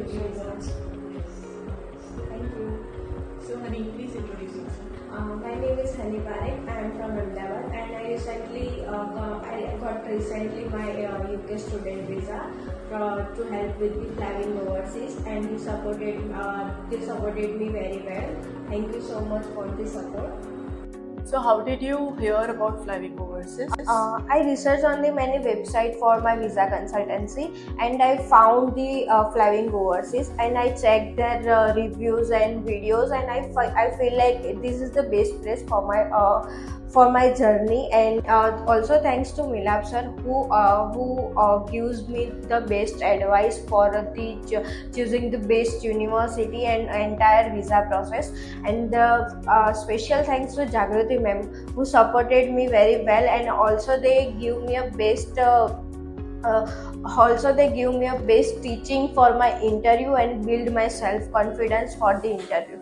good results. Thank you. So, Haney, please introduce yourself. My name is Haney Parekh. I am from Ahmedabad, and I got recently my UK student visa to help with the Flywing Overseas, and you supported me very well. Thank you so much for the support. So, how did you hear about Flywing Overseas? I researched on the many website for my visa consultancy, and I found the Flywing Overseas, and I checked their reviews and videos, and I feel like this is the best place for my journey. And also thanks to Milab sir who gives me the best advice for choosing the best university and entire visa process. And special thanks to Jagrati ma'am who supported me very well, and also they give me a best teaching for my interview and build my self confidence for the interview.